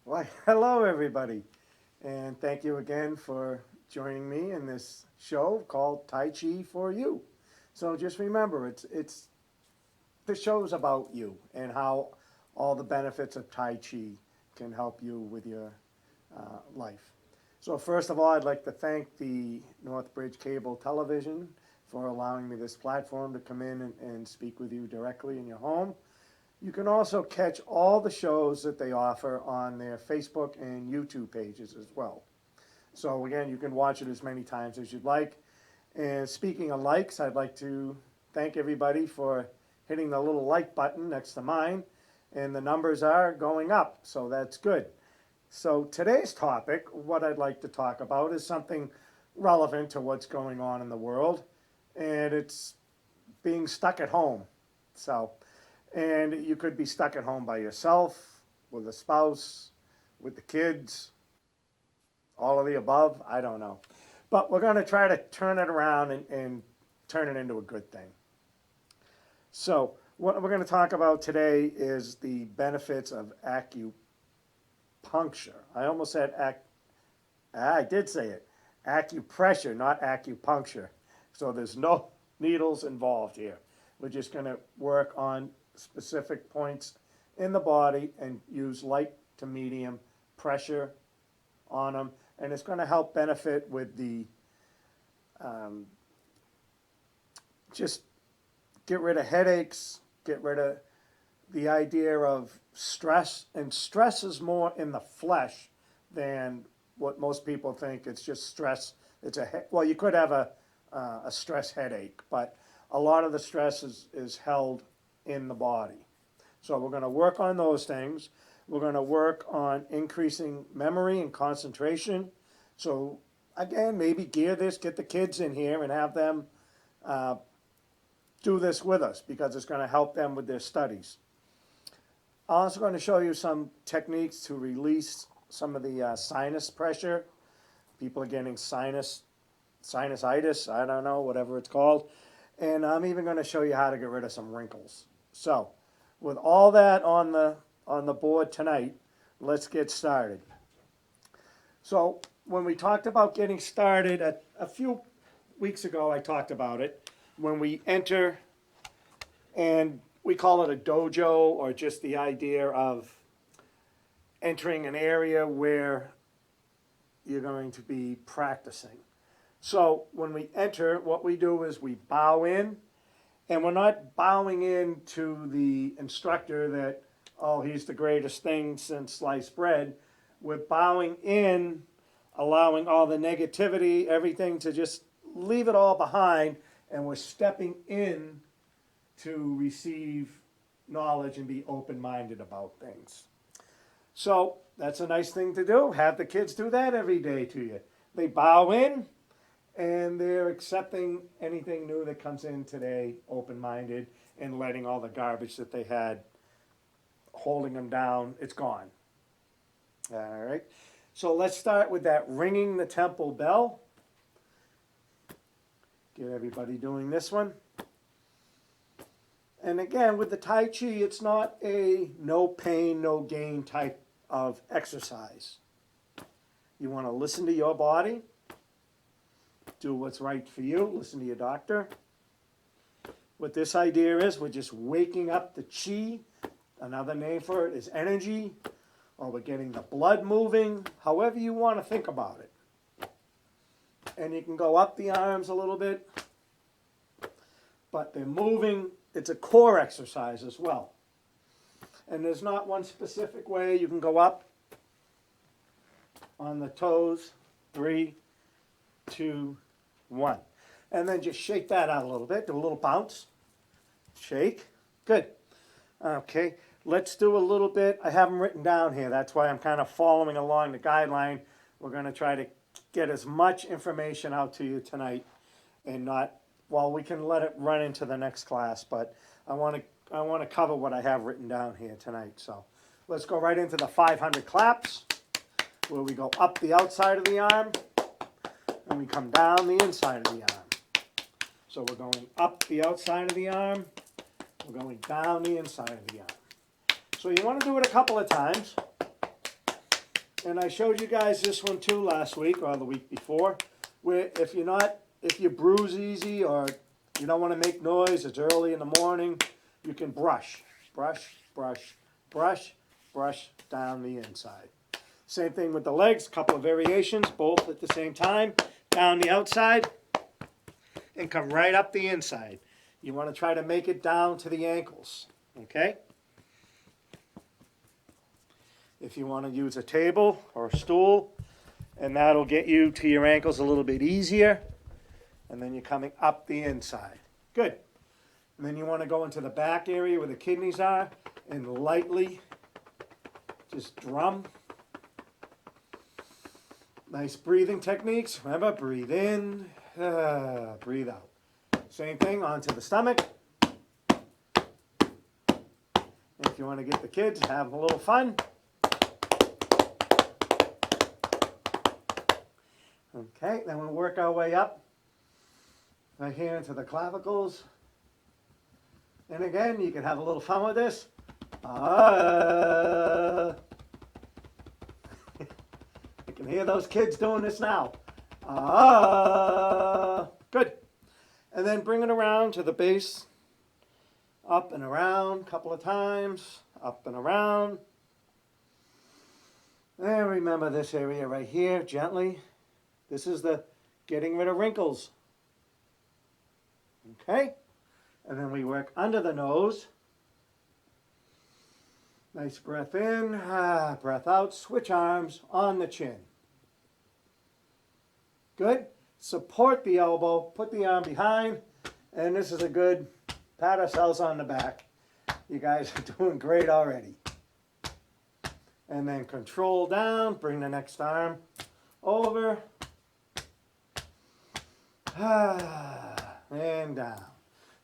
Why, hello everybody, and thank you again for joining me in this show called Tai Chi For You. So just remember, it's the show's about you and how all the benefits of Tai Chi can help you with your life. So first of all, I'd like to thank the Northbridge Cable Television for allowing me this platform to come in and speak with you directly in your home. You can also catch all the shows that they offer on their Facebook and YouTube pages as well. So again, you can watch it as many times as you'd like. And speaking of likes, I'd like to thank everybody for hitting the little like button next to mine. And the numbers are going up, so that's good. So today's topic, what I'd like to talk about, is something relevant to what's going on in the world. And it's being stuck at home. So and you could be stuck at home by yourself, with a spouse, with the kids, all of the above. I don't know. But we're going to try to turn it around and turn it into a good thing. So, what we're going to talk about today is the benefits of acupuncture. I almost said I did say it. Acupressure, not acupuncture. So, there's no needles involved here. We're just going to work on specific points in the body and use light to medium pressure on them. And it's going to help benefit with the just get rid of headaches, get rid of the idea of stress. And stress is more in the flesh than what most people think. It's just stress. Well, you could have a stress headache, but a lot of the stress is held in the body. So we're going to work on those things. We're going to work on increasing memory and concentration. So again, maybe gear this, get the kids in here and have them do this with us because it's going to help them with their studies. I'm also going to show you some techniques to release some of the sinus pressure. People are getting sinusitis, I don't know, whatever it's called. And I'm even going to show you how to get rid of some wrinkles. So, with all that on the board tonight, let's get started. So, when we talked about getting started, a few weeks ago I talked about it. When we enter, and we call it a dojo, or just the idea of entering an area where you're going to be practicing. So when we enter, what we do is we bow in, and we're not bowing in to the instructor that, oh, he's the greatest thing since sliced bread. We're bowing in, allowing all the negativity, everything to just leave it all behind, and we're stepping in to receive knowledge and be open-minded about things. So that's a nice thing to do. Have the kids do that every day to you. They bow in, and they're accepting anything new that comes in today, open-minded, and letting all the garbage that they had holding them down, it's gone. All right. So let's start with that ringing the temple bell. Get everybody doing this one. And again, with the Tai Chi, it's not a no pain, no gain type of exercise. You want to listen to your body. Do what's right for you. Listen to your doctor. What this idea is, we're just waking up the chi. Another name for it is energy. Or we're getting the blood moving. However you want to think about it. And you can go up the arms a little bit. But they're moving. It's a core exercise as well. And there's not one specific way. You can go up on the toes. 3, 2, 1. And then just shake that out a little bit. Do a little bounce. Shake. Good. Okay. Let's do a little bit. I have them written down here. That's why I'm kind of following along the guideline. We're going to try to get as much information out to you tonight and not, well, we can let it run into the next class, but I want to cover what I have written down here tonight. So let's go right into the 500 claps, where we go up the outside of the arm and we come down the inside of the arm. So we're going up the outside of the arm, we're going down the inside of the arm. So you want to do it a couple of times. And I showed you guys this one too last week or the week before, where if you bruise easy or you don't want to make noise, it's early in the morning, you can brush down the inside. Same thing with the legs, a couple of variations, both at the same time, down the outside and come right up the inside. You want to try to make it down to the ankles, okay? If you want to use a table or a stool, and that'll get you to your ankles a little bit easier. And then you're coming up the inside. Good. And then you want to go into the back area where the kidneys are and lightly just drum. Nice breathing techniques. Remember, breathe in, breathe out. Same thing onto the stomach. And if you want to get the kids, have a little fun. Okay, then we'll work our way up right here into the clavicles. And again, you can have a little fun with this. I can hear those kids doing this now. Good. And then bring it around to the base. Up and around a couple of times. Up and around. And remember this area right here, gently. This is the getting rid of wrinkles. Okay? And then we work under the nose. Nice breath in, breath out. Switch arms on the chin. Good. Support the elbow, put the arm behind, and this is a good pat ourselves on the back. You guys are doing great already. And then control down, bring the next arm over. And down.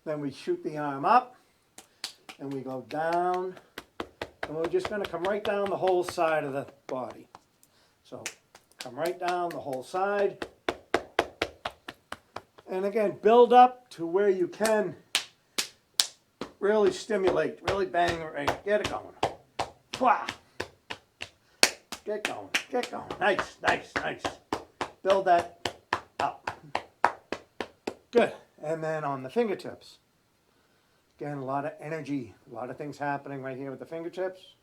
Then we shoot the arm up and we go down, and we're just going to come right down the whole side of the body. So come right down the whole side, and again build up to where you can really stimulate, really bang it right, get it going. Get going, get going. Nice, nice, nice. Build that up. Good. And then on the fingertips. Again, a lot of energy, a lot of things happening right here with the fingertips.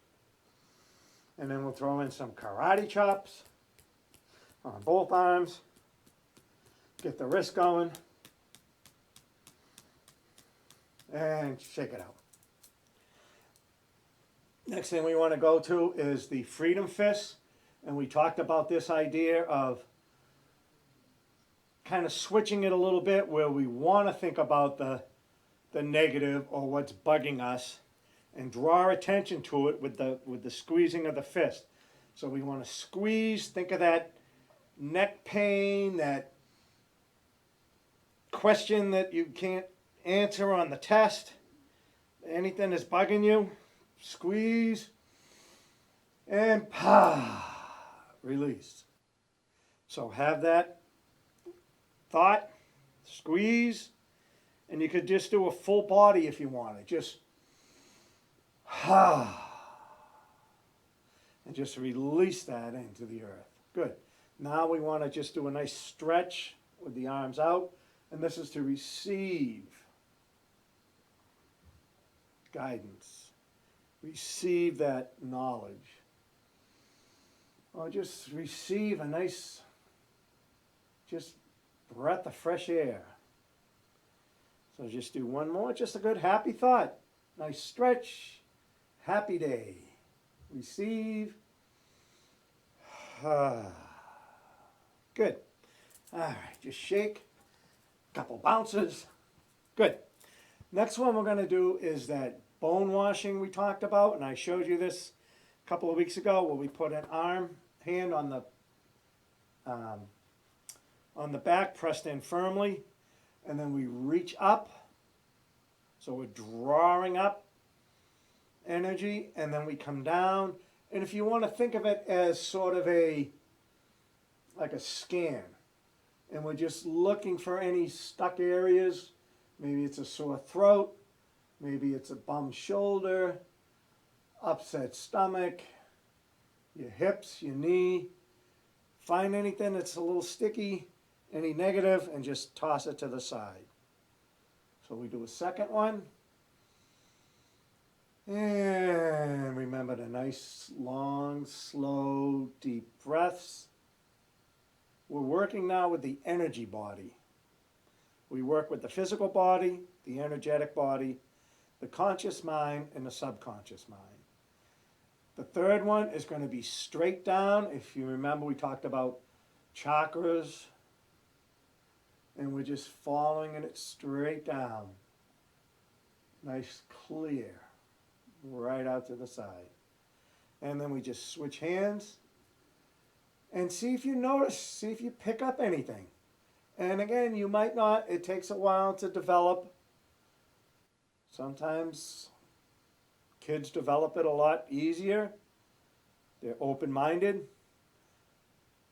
And then we'll throw in some karate chops on both arms. Get the wrist going. And shake it out. Next thing we want to go to is the freedom fist. And we talked about this idea of kind of switching it a little bit where we want to think about the negative or what's bugging us and draw attention to it with the squeezing of the fist. So we want to squeeze, think of that neck pain, that question that you can't answer on the test, anything that's bugging you, squeeze, and release. So have that thought, squeeze, and you could just do a full body if you want it. Just and just release that into the earth. Good. Now we want to just do a nice stretch with the arms out, and this is to receive guidance. Receive that knowledge. Or just receive a nice, just breath of fresh air. So just do one more, just a good happy thought. Nice stretch, happy day. Receive. Good. All right, just shake. Couple bounces. Good. Next one we're going to do is that bone washing we talked about, and I showed you this a couple of weeks ago where we put an hand on the back, pressed in firmly, and then we reach up. So we're drawing up energy, and then we come down. And if you want to think of it as sort of like a scan, and we're just looking for any stuck areas. Maybe it's a sore throat, maybe it's a bum shoulder, upset stomach, your hips, your knee. Find anything that's a little sticky, any negative, and just toss it to the side. So we do a second one. And remember the nice, long, slow, deep breaths. We're working now with the energy body. We work with the physical body, the energetic body, the conscious mind, and the subconscious mind. The third one is going to be straight down. If you remember, we talked about chakras, and we're just following it straight down. Nice, clear, right out to the side. And then we just switch hands and see if you notice, see if you pick up anything. And again, you might not, it takes a while to develop. Sometimes kids develop it a lot easier. They're open-minded.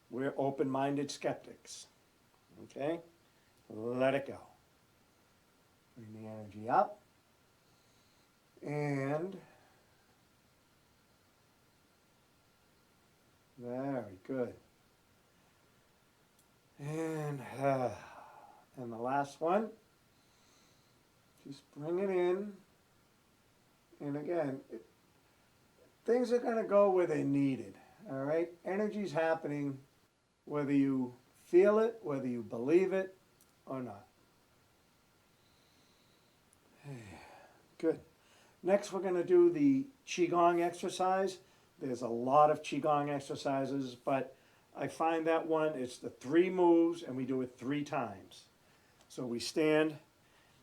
We're open-minded skeptics. Okay? Let it go. Bring the energy up. And very good. And the last one, just bring it in. And again, things are going to go where they're needed. All right? Energy's happening whether you feel it, whether you believe it or not. Good. Next, we're going to do the Qigong exercise. There's a lot of Qigong exercises, but I find that one, it's the 3 moves, and we do it 3 times. So we stand.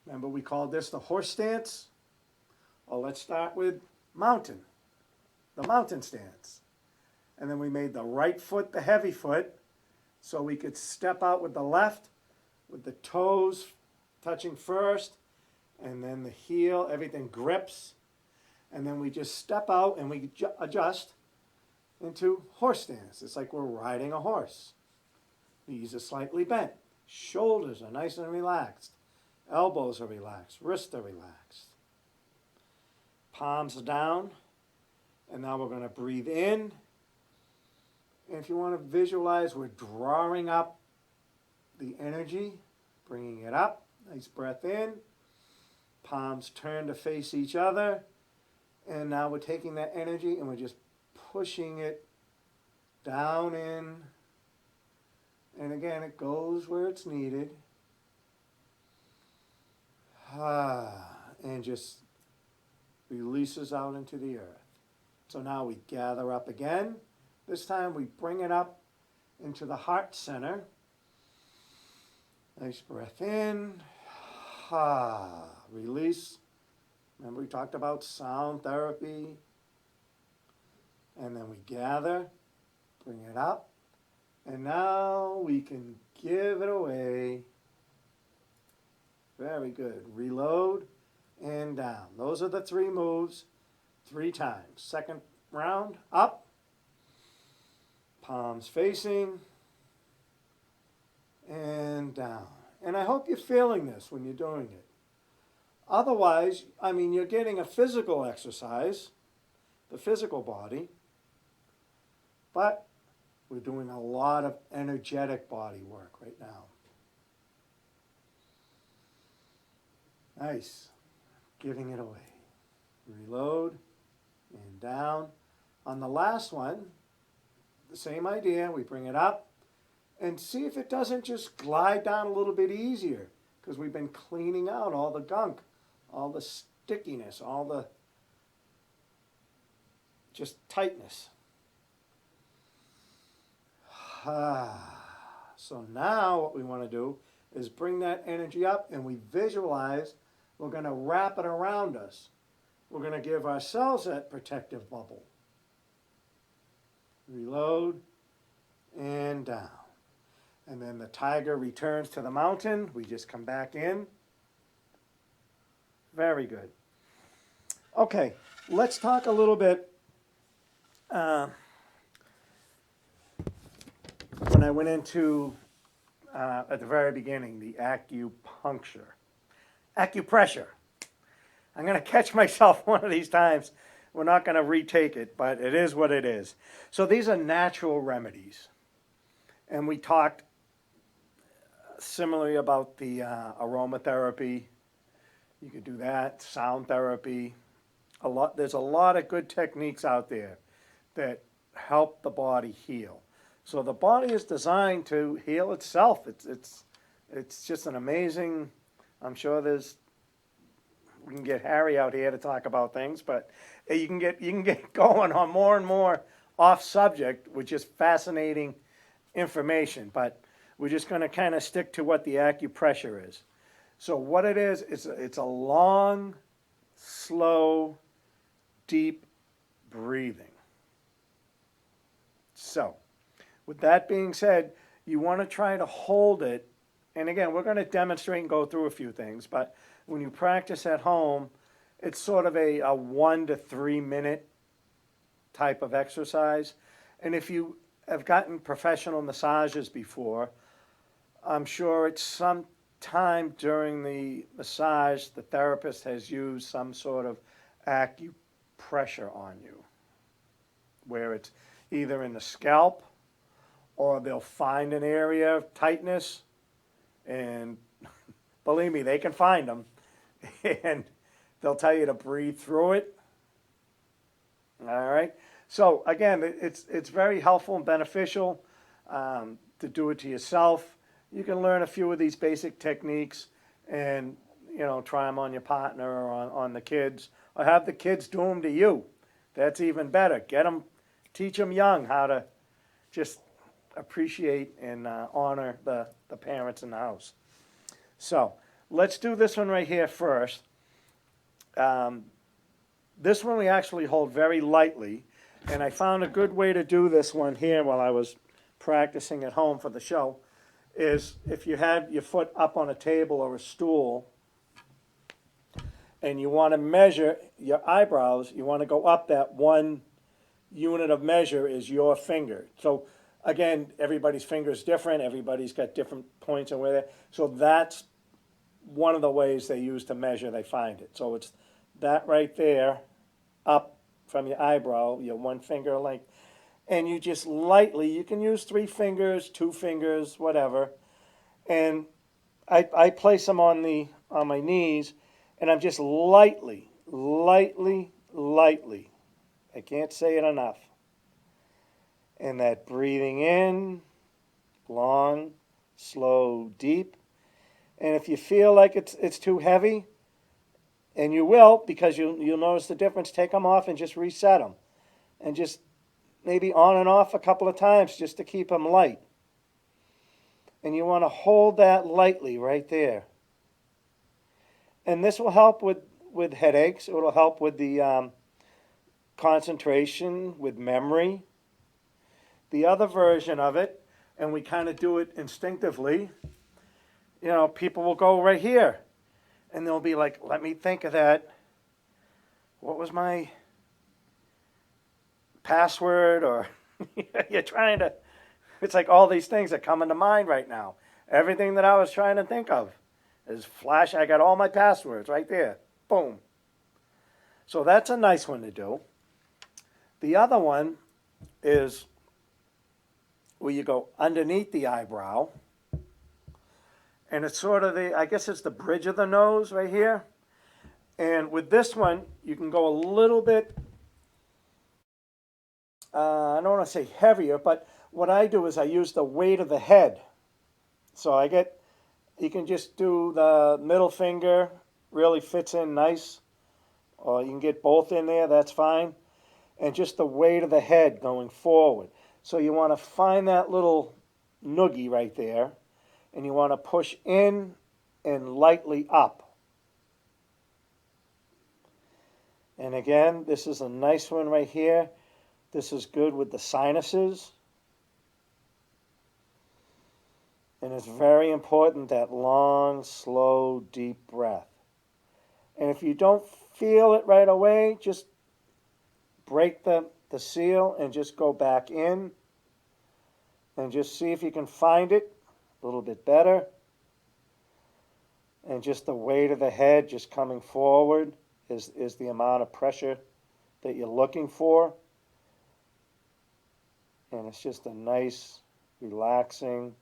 Remember, we called this the horse stance? Well, let's start with mountain, the mountain stance. And then we made the right foot the heavy foot, so we could step out with the left, with the toes touching first, and then the heel, everything grips. And then we just step out and we adjust into horse stance. It's like we're riding a horse. Knees are slightly bent. Shoulders are nice and relaxed. Elbows are relaxed. Wrists are relaxed. Palms are down. And now we're going to breathe in. And if you want to visualize, we're drawing up the energy, bringing it up. Nice breath in. Palms turn to face each other. And now we're taking that energy and we're just pushing it down in. And again, it goes where it's needed. And just releases out into the earth. So now we gather up again. This time we bring it up into the heart center. Nice breath in. Release. Remember we talked about sound therapy. And then we gather, bring it up. And now we can give it away. Very good. Reload and down. Those are the 3 moves, 3 times. Second round, up. Palms facing. And down. And I hope you're feeling this when you're doing it. Otherwise, I mean, you're getting a physical exercise, the physical body, but we're doing a lot of energetic body work right now. Nice. Giving it away. Reload and down. On the last one, the same idea. We bring it up and see if it doesn't just glide down a little bit easier, because we've been cleaning out all the gunk, all the stickiness, all the just tightness. So now what we want to do is bring that energy up and we visualize we're going to wrap it around us. We're going to give ourselves that protective bubble. Reload and down. And then the tiger returns to the mountain. We just come back in. Very good. Okay, let's talk a little bit. When I went into, at the very beginning, the acupuncture. Acupressure. I'm going to catch myself one of these times. we're not going to retake it, but it is what it is. So these are natural remedies. And we talked similarly about the aromatherapy. You could do that, sound therapy. There's a lot of good techniques out there that help the body heal. So the body is designed to heal itself. It's just an amazing. I'm sure we can get Harry out here to talk about things, but you can get going on more and more off subject with just fascinating information. But we're just going to kind of stick to what the acupressure is. So what it is, it's a long, slow, deep breathing. So, with that being said, you want to try to hold it. And again, we're going to demonstrate and go through a few things, but when you practice at home, it's sort of a 1 to 3 minute type of exercise. And if you have gotten professional massages before, I'm sure it's some time during the massage the therapist has used some sort of acupressure on you, where it's either in the scalp or they'll find an area of tightness, and believe me, they can find them, and they'll tell you to breathe through it. All right. So again, it's very helpful and beneficial to do it to yourself. You can learn a few of these basic techniques and, try them on your partner or on the kids, or have the kids do them to you. That's even better. Teach them young how to just appreciate and honor the parents in the house. So let's do this one right here first. This one we actually hold very lightly, and I found a good way to do this one here while I was practicing at home for the show, is if you had your foot up on a table or a stool and you want to measure your eyebrows, you want to go up that one unit of measure is your finger. So again, everybody's finger is different. Everybody's got different points and where they're. So that's one of the ways they use to measure, they find it. So it's that right there up from your eyebrow, your one finger length. And you just lightly, you can use 3 fingers, 2 fingers, whatever. And I place them on my knees, and I'm just lightly, I can't say it enough. And that breathing in, long, slow, deep. And if you feel like it's too heavy, and you will, because you'll notice the difference, take them off and just reset them. And just maybe on and off a couple of times just to keep them light. And you want to hold that lightly right there. And this will help with headaches. It will help with the concentration, with memory. The other version of it, and we kind of do it instinctively, people will go right here. And they'll be like, let me think of that. What was my password? Or you're trying to, it's like all these things that come into mind right now. Everything that I was trying to think of is flash. I got all my passwords right there. Boom. So that's a nice one to do. The other one is where you go underneath the eyebrow. And it's sort of I guess it's the bridge of the nose right here. And with this one, you can go a little bit, I don't want to say heavier, but what I do is I use the weight of the head. So you can just do the middle finger, really fits in nice. Or you can get both in there, that's fine. And just the weight of the head going forward. So you want to find that little noogie right there. And you want to push in and lightly up. And again, this is a nice one right here. This is good with the sinuses. And it's very important, that long, slow, deep breath. And if you don't feel it right away, just break the seal and just go back in. And just see if you can find it a little bit better. And just the weight of the head just coming forward is the amount of pressure that you're looking for. And it's just a nice, relaxing.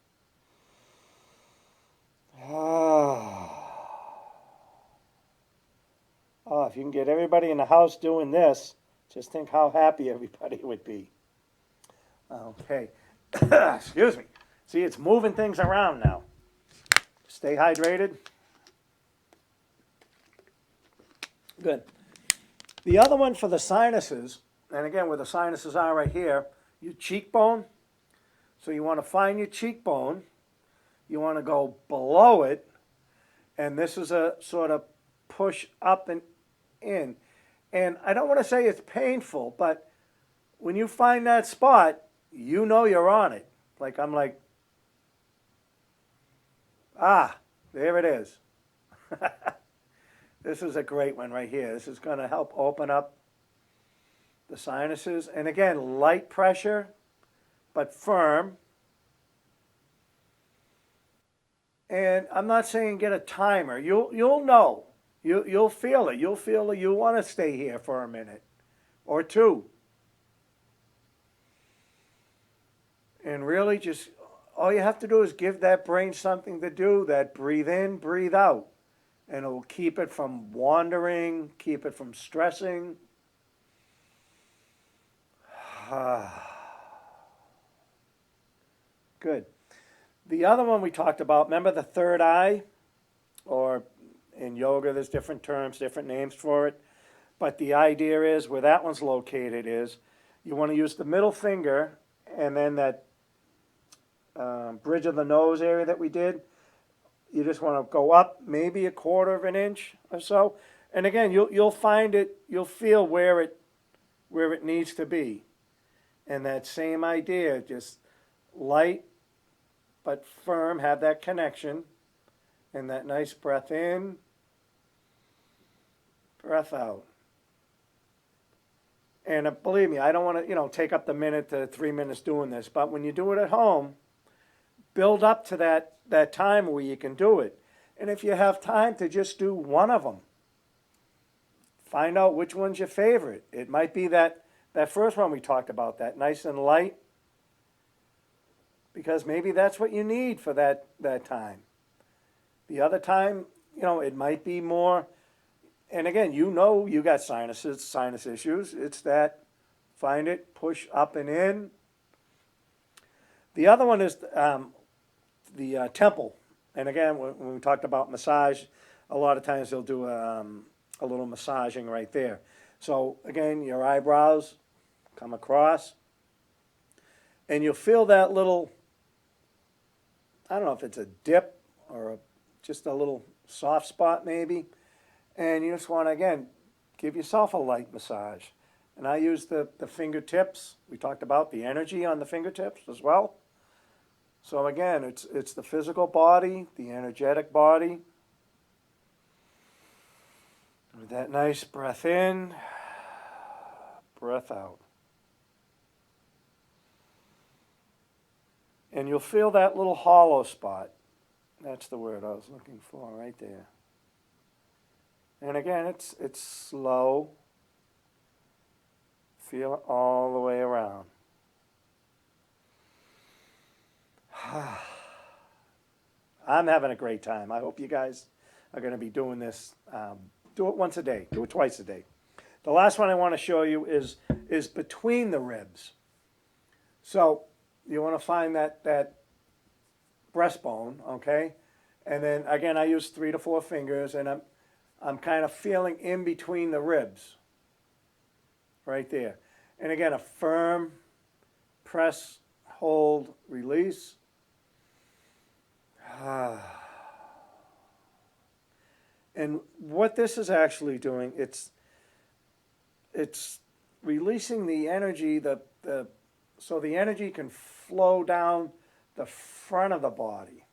Oh, if you can get everybody in the house doing this, just think how happy everybody would be. Okay. Excuse me. See, it's moving things around now. Stay hydrated. Good. The other one for the sinuses, and again, where the sinuses are right here, your cheekbone. So you want to find your cheekbone. You want to go below it. And this is a sort of push up and in. And I don't want to say it's painful, but when you find that spot, you know you're on it. Like I'm like, ah, there it is. This is a great one right here. This is going to help open up the sinuses. And again, light pressure, but firm. And I'm not saying get a timer. You'll know. You'll feel it. You'll feel that you want to stay here for a minute or two. And really just all you have to do is give that brain something to do, that breathe in, breathe out. And it'll keep it from wandering, keep it from stressing. Good. The other one we talked about, remember the third eye? Or in yoga, there's different terms, different names for it. But the idea is where that one's located is you want to use the middle finger and then that bridge of the nose area that we did. You just want to go up maybe a quarter of an inch or so. And again, you'll find it, you'll feel where it needs to be. And that same idea, just light but firm, have that connection. And that nice breath in, breath out. And believe me, I don't want to, take up the minute to 3 minutes doing this. But when you do it at home, build up to that time where you can do it. And if you have time to just do one of them, find out which one's your favorite. It might be that first one we talked about, that nice and light, because maybe that's what you need for that time. The other time, it might be more, and again, you got sinus issues. It's that, find it, push up and in. The other one is the temple. And again, when we talked about massage, a lot of times they'll do a little massaging right there. So again, your eyebrows come across, and you'll feel that little, I don't know if it's a dip or just a little soft spot maybe. And you just want to, again, give yourself a light massage. And I use the fingertips. We talked about the energy on the fingertips as well. So again, it's the physical body, the energetic body. With that nice breath in, breath out. And you'll feel that little hollow spot. That's the word I was looking for right there. And again, it's slow. Feel it all the way around. I'm having a great time. I hope you guys are going to be doing this. Do it once a day. Do it twice a day. The last one I want to show you is between the ribs. So you want to find that breastbone, okay? And then again, I use 3 to 4 fingers, and I'm kind of feeling in between the ribs, right there. And again, a firm press, hold, release. And what this is actually doing, it's releasing the energy, so the energy can flow down the front of the body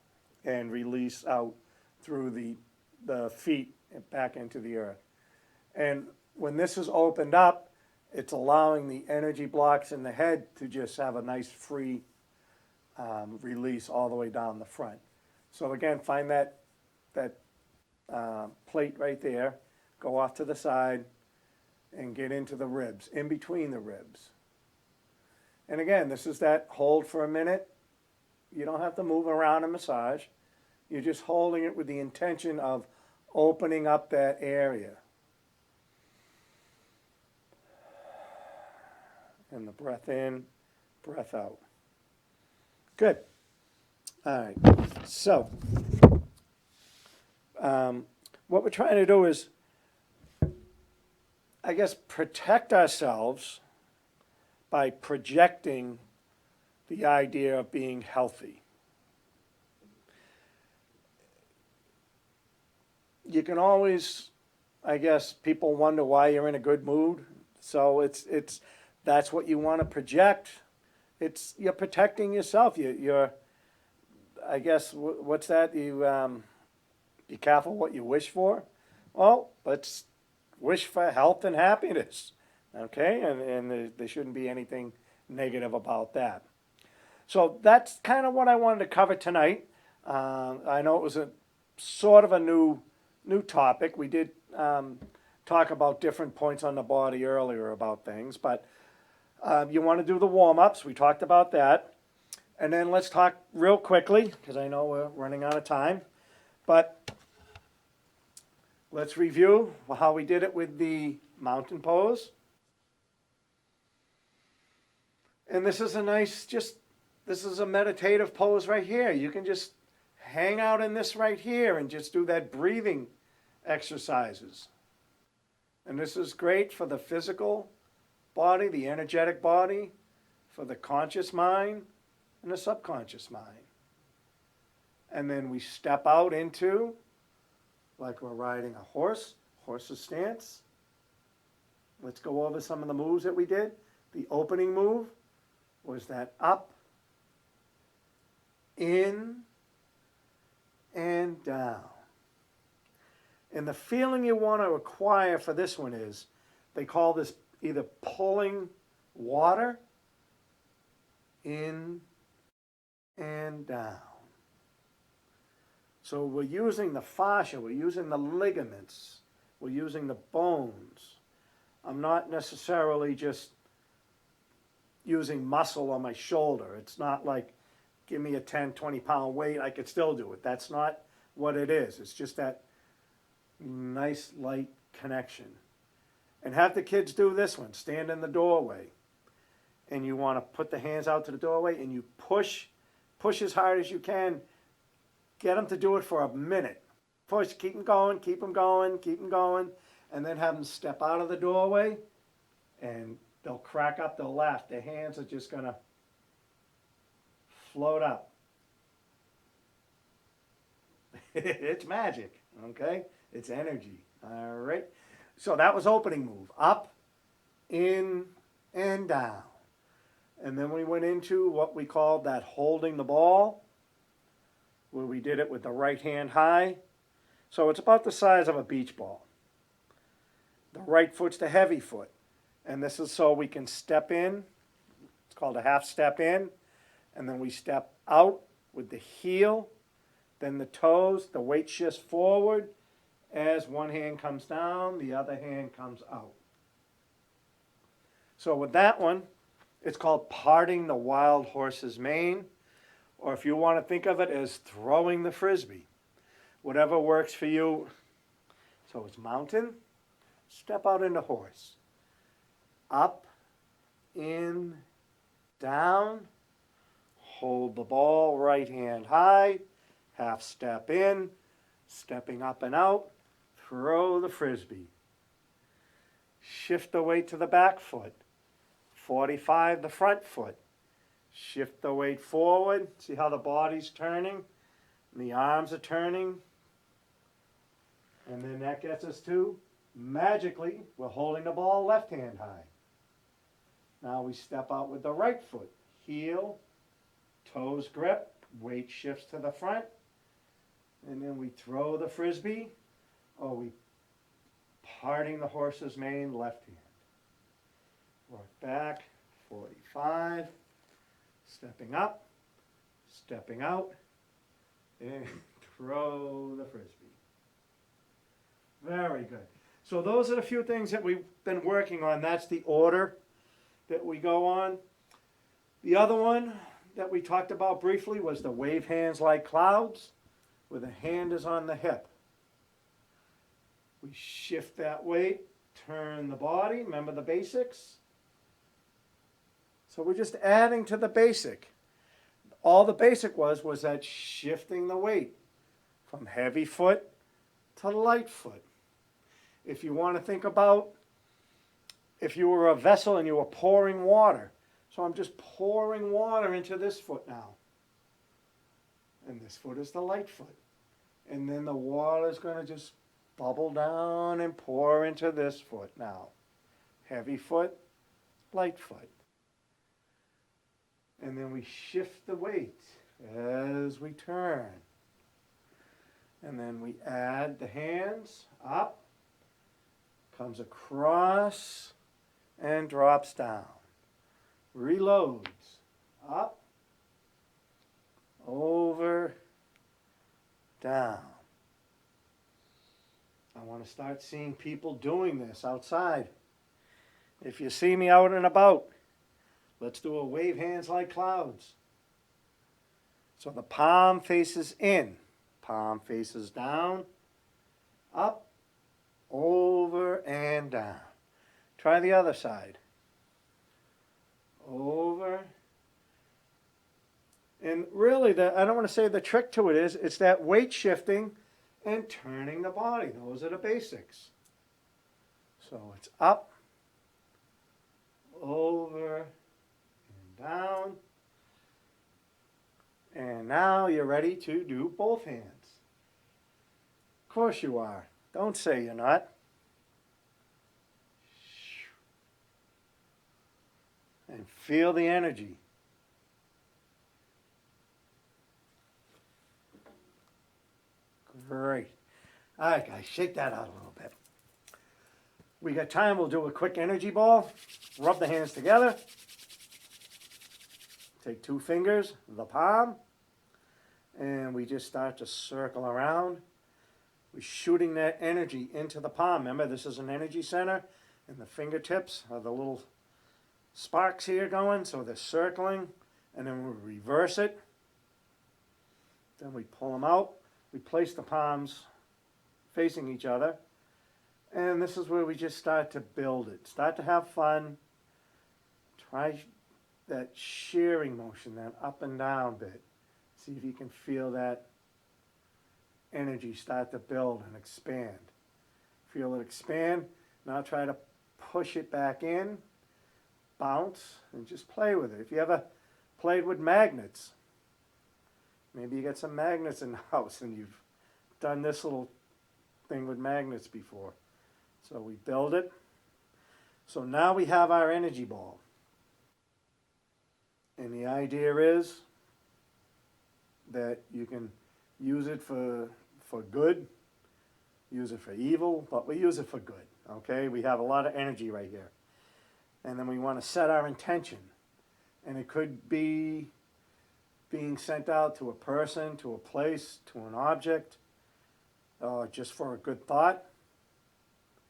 and release out through the feet and back into the earth. And when this is opened up, it's allowing the energy blocks in the head to just have a nice free release all the way down the front. So again, find that plate right there, go off to the side, and get into the ribs, in between the ribs. And again, this is that hold for a minute. You don't have to move around and massage. You're just holding it with the intention of opening up that area. And the breath in, breath out. Good. All right. So, what we're trying to do is, I guess, protect ourselves by projecting the idea of being healthy. You can always, I guess, people wonder why you're in a good mood. So that's what you want to project. You're protecting yourself. You're I guess what's that? You be careful what you wish for. Well, let's wish for health and happiness. Okay, and there shouldn't be anything negative about that. So that's kind of what I wanted to cover tonight. I know it was a sort of a new topic. We did talk about different points on the body earlier about things, but you want to do the warm-ups. We talked about that. And then let's talk real quickly, because I know we're running out of time, but let's review how we did it with the mountain pose. And this is a nice, this is a meditative pose right here. You can just hang out in this right here and just do that breathing exercises. And this is great for the physical body, the energetic body, for the conscious mind, and the subconscious mind. And then we step out into, like we're riding a horse's stance. Let's go over some of the moves that we did. The opening move was that up, in, and down. And the feeling you want to acquire for this one is, they call this either pulling water in and down. So we're using the fascia, we're using the ligaments, we're using the bones. I'm not necessarily just using muscle on my shoulder. It's not like, give me a 10, 20-pound weight, I could still do it. That's not what it is. It's just that nice, light connection. And have the kids do this one. Stand in the doorway. And you want to put the hands out to the doorway and you push as hard as you can. Get them to do it for a minute. Push, keep them going, keep them going, keep them going. And then have them step out of the doorway and they'll crack up, they'll laugh. Their hands are just going to float up. It's magic, okay? It's energy, all right? So that was opening move. Up, in, and down. And then we went into what we called that holding the ball, where we did it with the right hand high. So it's about the size of a beach ball. The right foot's the heavy foot. And this is so we can step in. It's called a half step in. And then we step out with the heel, then the toes, the weight shifts forward. As one hand comes down, the other hand comes out. So with that one, it's called parting the wild horse's mane, or if you want to think of it as throwing the frisbee. Whatever works for you. So it's mountain, step out into horse. Up, in, down, hold the ball, right hand high, half step in, stepping up and out, throw the frisbee. Shift the weight to the back foot. 45 the front foot. Shift the weight forward. See how the body's turning? And the arms are turning. And then that gets us to, magically, we're holding the ball left hand high. Now we step out with the right foot. Heel, toes grip, weight shifts to the front. And then we throw the frisbee, or we parting the horse's mane left hand. Work back, 45, stepping up, stepping out, and throw the frisbee. Very good. So those are the few things that we've been working on. That's the order that we go on. The other one that we talked about briefly was the wave hands like clouds, where the hand is on the hip. We shift that weight, turn the body, remember the basics? So we're just adding to the basic. All the basic was that shifting the weight from heavy foot to light foot. If you want to think about if you were a vessel and you were pouring water, so I'm just pouring water into this foot now. And this foot is the light foot. And then the water is going to just bubble down and pour into this foot now. Heavy foot, light foot. And then we shift the weight as we turn. And then we add the hands up, comes across, and drops down. Reloads. Up, over, down. I want to start seeing people doing this outside. If you see me out and about, let's do a wave hands like clouds. So the palm faces in, palm faces down, up, over, and down. Try the other side. Over. And really, I don't want to say the trick to it is, it's that weight shifting and turning the body. Those are the basics. So it's up, over, and down. And now you're ready to do both hands. Of course you are. Don't say you're not. And feel the energy. Great. All right, guys, shake that out a little bit. We got time, we'll do a quick energy ball. Rub the hands together. Take 2 fingers, the palm, and we just start to circle around. We're shooting that energy into the palm. Remember, this is an energy center, and the fingertips are the little sparks here going, so they're circling, and then we reverse it. Then we pull them out. We place the palms facing each other, and this is where we just start to build it. Start to have fun. Try that shearing motion, that up and down bit. See if you can feel that energy start to build and expand. Feel it expand. Now try to push it back in, bounce, and just play with it. If you ever played with magnets, maybe you got some magnets in the house and you've done this little thing with magnets before. So we build it. So now we have our energy ball. And the idea is that you can use it for good, use it for evil, but we use it for good, okay? We have a lot of energy right here. And then we want to set our intention. And it could be being sent out to a person, to a place, to an object, just for a good thought.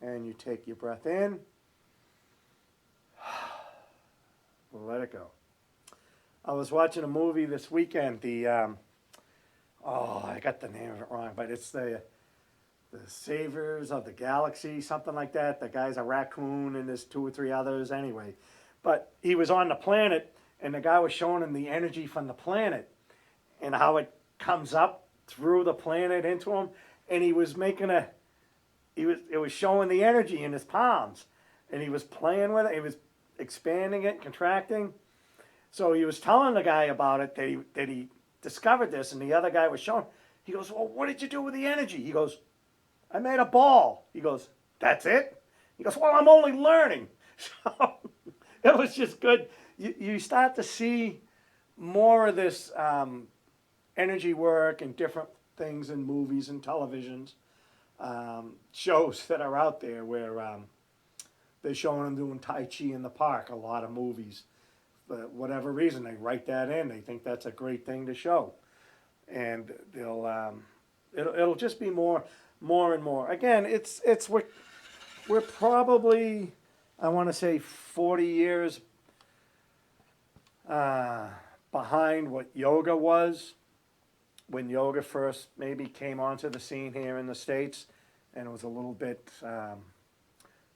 And you take your breath in. Let it go. I was watching a movie this weekend, I got the name of it wrong, but it's the Saviors of the Galaxy, something like that. The guy's a raccoon and there's 2 or 3 others anyway. But he was on the planet and the guy was showing him the energy from the planet and how it comes up through the planet into him. And he was it was showing the energy in his palms and he was playing with it. He was expanding it, contracting. So he was telling the guy about it, that he discovered this, and the other guy was showing. He goes, well, what did you do with the energy? He goes, I made a ball. He goes, that's it? He goes, well, I'm only learning. So it was just good. You start to see more of this energy work and different things in movies and televisions, shows that are out there where they're showing them doing Tai Chi in the park, a lot of movies. For whatever reason, they write that in. They think that's a great thing to show. And it'll just be more and more. Again, it's what we're probably, I want to say, 40 years behind what yoga was when yoga first maybe came onto the scene here in the States, and it was a little bit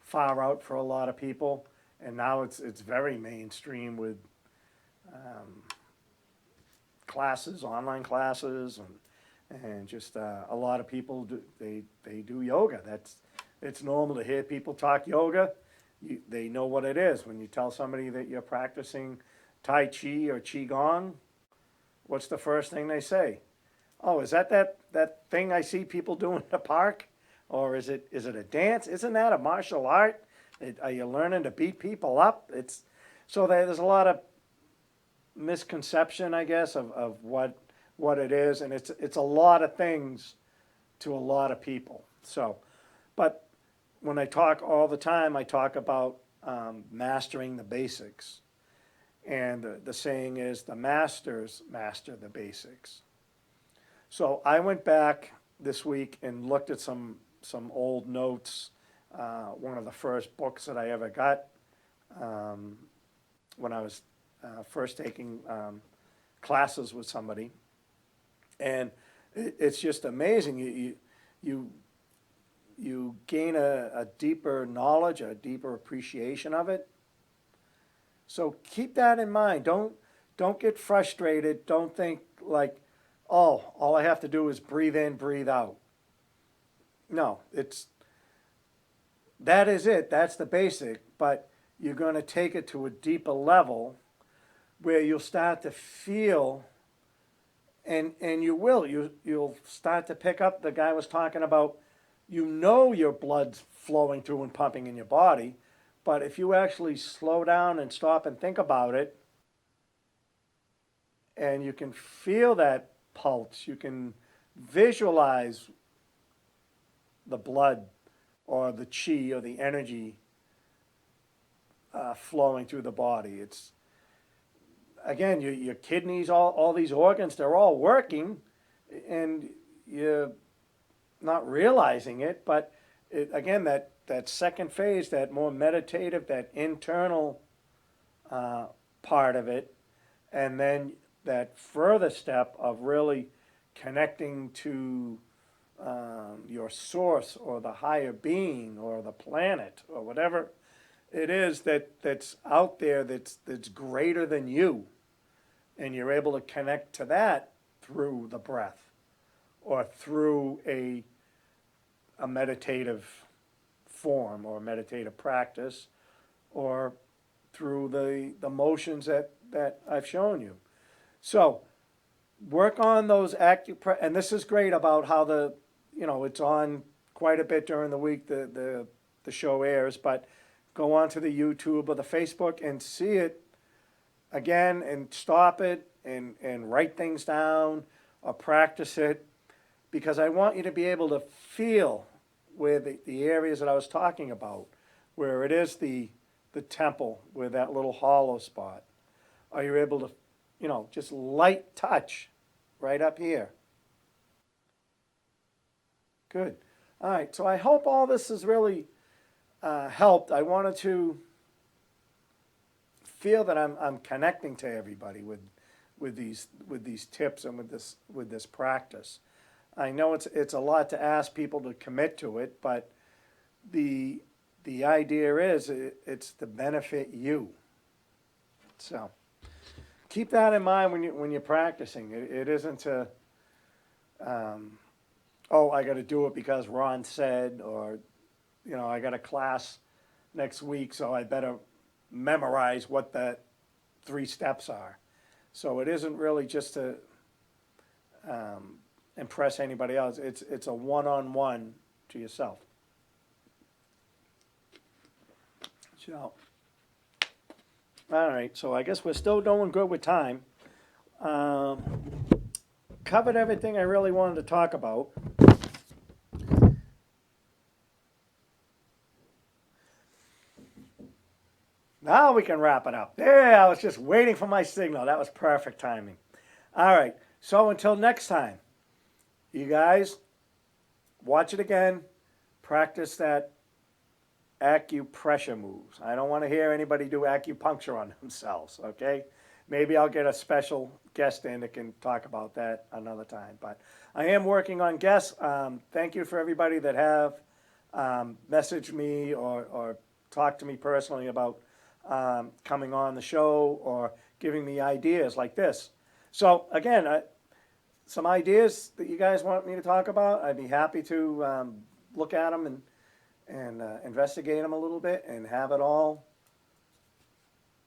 far out for a lot of people. And now it's very mainstream with classes, online classes, and just a lot of people they do yoga. It's normal to hear people talk yoga. They know what it is. When you tell somebody that you're practicing Tai Chi or Qigong, what's the first thing they say? Oh, is that thing I see people doing in the park? Or is it a dance? Isn't that a martial art? Are you learning to beat people up? So there's a lot of misconception, I guess, of what it is, and it's a lot of things to a lot of people. So, but when I talk all the time, I talk about mastering the basics, and the saying is the masters master the basics. So I went back this week and looked at some old notes. One of the first books that I ever got when I was first taking classes with somebody, and it's just amazing. You gain a deeper knowledge, a deeper appreciation of it. So keep that in mind. Don't get frustrated. Don't think like, oh, all I have to do is breathe in, breathe out. No, that is it. That's the basic. But you're going to take it to a deeper level where you'll start to feel, and you'll start to pick up. The guy was talking about, your blood's flowing through and pumping in your body, but if you actually slow down and stop and think about it, and you can feel that pulse, you can visualize the blood or the chi or the energy flowing through the body. It's, again, your kidneys, all these organs, they're all working, and you're not realizing it, but again, that second phase, that more meditative, that internal part of it, and then that further step of really connecting to your source or the higher being or the planet or whatever it is that's out there that's greater than you, and you're able to connect to that through the breath or through a meditative form or meditative practice, or through the motions that I've shown you. So work on those acupressure, and this is great about how it's on quite a bit during the week, the show airs, but go onto the YouTube or the Facebook and see it again and stop it and write things down or practice it, because I want you to be able to feel where the areas that I was talking about, where it is the temple, where that little hollow spot. Are you able to, just light touch right up here? Good. All right, so I hope all this has really helped. I wanted to feel that I'm connecting to everybody with these tips and with this practice. I know it's a lot to ask people to commit to it, but the idea is it's to benefit you. So keep that in mind when you're practicing. It isn't to I got to do it because Ron said, or I got a class next week, so I better memorize what the 3 steps are. So it isn't really just to impress anybody else. It's a one-on-one to yourself. So, all right. So I guess we're still doing good with time. Covered everything I really wanted to talk about. Now we can wrap it up. There, I was just waiting for my signal. That was perfect timing. All right. So until next time, you guys, watch it again. Practice that acupressure moves. I don't want to hear anybody do acupuncture on themselves, okay? Maybe I'll get a special guest in that can talk about that another time. But I am working on guests. Thank you for everybody that have messaged me or talked to me personally about coming on the show or giving me ideas like this. So again, some ideas that you guys want me to talk about, I'd be happy to look at them and investigate them a little bit and have it all,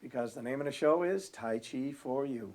because the name of the show is Tai Chi For You.